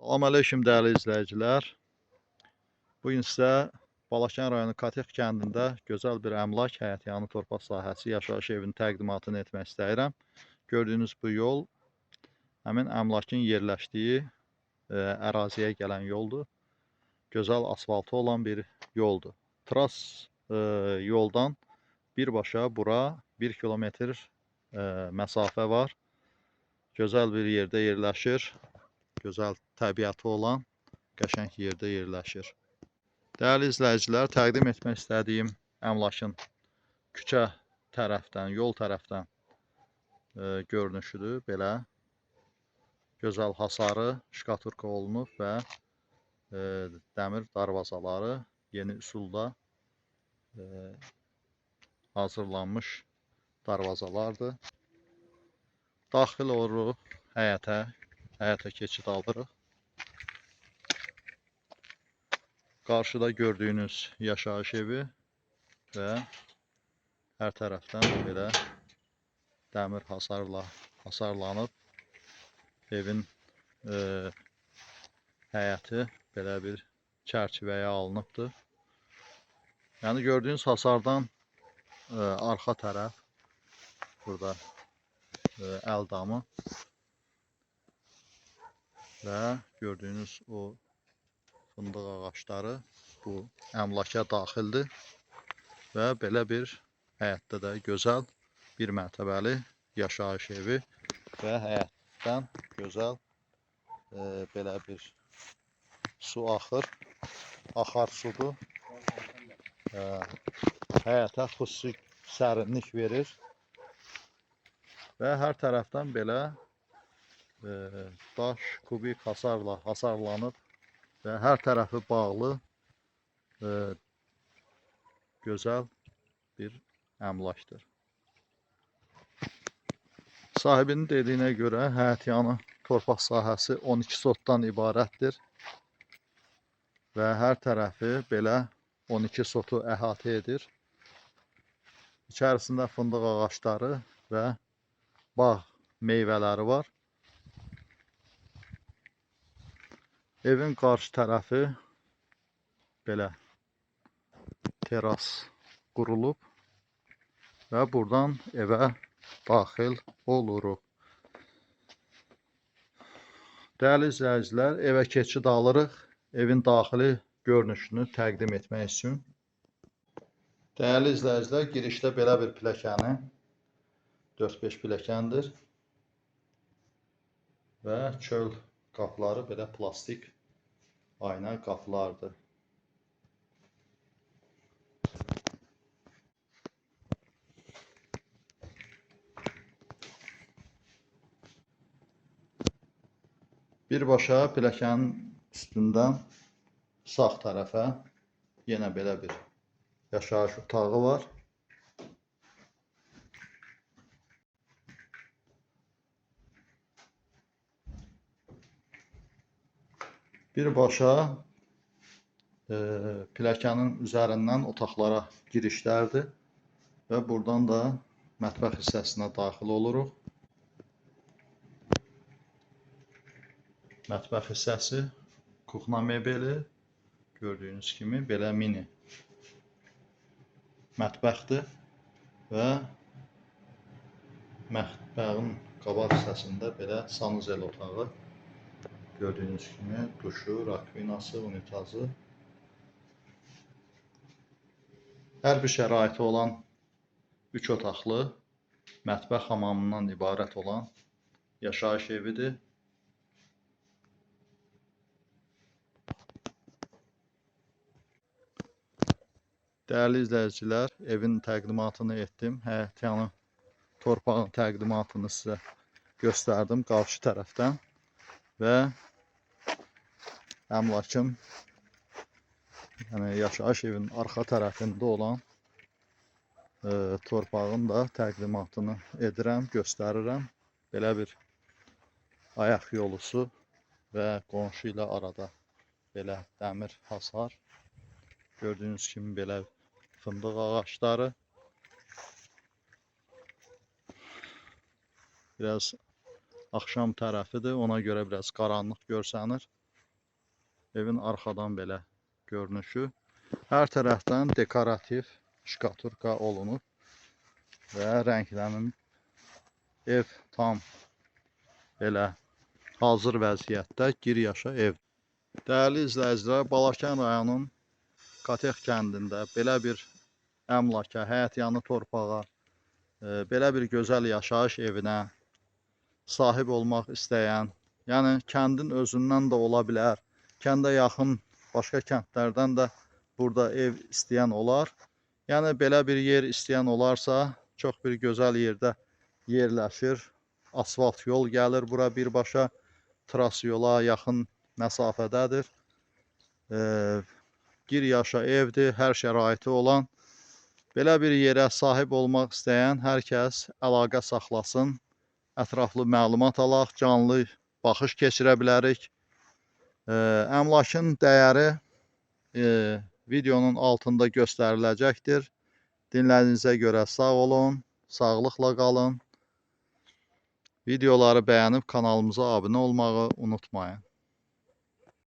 Salam əleykum dəyərli izləyicilər. Bu gün sizə Balakən rayonu Katex kəndində gözəl bir əmlak, həyətyanı torpaq sahəsi, yaşayış evinin təqdimatını etmək istəyirəm. Gördüyünüz bu yol həmin əmlakın yerləşdiyi əraziyə gələn yoldur. Gözəl asfaltı olan bir yoldur. Tras yoldan birbaşa bura 1 kilometr məsafə var. Gözəl bir yerdə yerləşir. Gözəl təbiəti olan qəşəng yerdə yerləşir. Dəyərli izləyicilər, təqdim etmək istədiyim əmlakın küçə tərəfdən, yol tərəfdən görünüşüdür. Belə gözəl hasarı şkaturka olunub və dəmir darvazaları yeni üsulda hazırlanmış darvazalardır. Daxil oluruq həyətə keçid alırıq. Qarşıda gördüyünüz yaşayış evi və hər tərəfdən belə dəmir hasarlanıb. Evin həyəti belə bir çərçivəyə alınıbdır. Yəni gördüyünüz hasardan arxa tərəf burada əldamı və gördüyünüz o fındıq ağaçları bu əmlaka daxildir və belə bir həyətdə də gözəl bir mərtəbəli yaşayış evi və həyətdən gözəl belə bir su axır. Axar sudur. Həyətə xüsusi sərinlik verir və hər tərəfdən belə daş, kubik hasarla hasarlanıb və hər tərəfi bağlı gözəl bir əmlakdır. Sahibinin dediyinə görə həyətyanı torpaq sahəsi 12 sotdan ibarətdir və hər tərəfi belə 12 sotu əhatə edir. İçərisində fındıq ağaçları və bağ meyvələri var. Evin qarşı tərəfi belə teras qurulub və buradan evə daxil oluruq. Dəyərli izləyicilər, evə keçid alırıq. Evin daxili görünüşünü təqdim etmək üçün. Dəyərli izləyicilər, girişdə belə bir pilləkəni 4-5 pilləkəndir və çöl qapıları belə plastik ayna qapılardır. Birbaşa pilləkənin üstündən sağ tərəfə yenə belə bir yaşayış otağı var. Birbaşa pilləkənin üzərindən otaqlara girişlərdir və buradan da mətbəx hissəsinə daxil oluruq. Mətbəx hissəsi kuxna mebeli, gördüyünüz kimi belə mini mətbəxdir və mətbəxin qabaq hissəsində belə sanuzel otağı, gördüyünüz kimi duşu, rakvinası, unitazı, hər bir şəraiti olan 3 otaqlı mətbəx hamamından ibarət olan yaşayış evidir. Dəyərli izləyicilər, evin təqdimatını etdim. Həyətyanı torpağın təqdimatını sizə göstərdim qarşı tərəfdən və əmlakın, yəni yaşayış evinin arxa tərəfində olan torpağın da təqdimatını edirəm, göstərirəm. Belə bir ayaq yolusu və qonşu ilə arada belə dəmir hasar. Gördüyünüz kimi belə fındıq ağaçları. Biraz axşam tərəfidir, ona görə biraz qaranlıq görsənir. Evin arxadan belə görünüşü. Hər tərəfdən dekorativ şkaturka olunub və rənglənib. Ev tam belə hazır vəziyyətdə gir yaşa ev. Dəyərli izləyicilər, Balakən rayonunun Katex kəndində belə bir əmlaka, həyətyanı torpağa, belə bir gözəl yaşayış evinə sahib olmaq istəyən, yəni kəndin özündən də ola bilər, kəndə yaxın başqa kəndlərdən də burada ev istəyən olar. Yəni belə bir yer istəyən olarsa, çox bir gözəl yerdə yerləşir. Asfalt yol gəlir bura birbaşa, tras yola yaxın məsafədədir. Gir yaşa evdir, hər şəraiti olan. Belə bir yerə sahib olmaq istəyən hər kəs əlaqə saxlasın. Ətraflı məlumat alaq, canlı baxış keçirə bilərik. Əmlakın dəyəri videonun altında göstəriləcəkdir. Dinlədiyinizə görə sağ olun, sağlıqla qalın. Videoları bəyənib kanalımıza abunə olmağı unutmayın.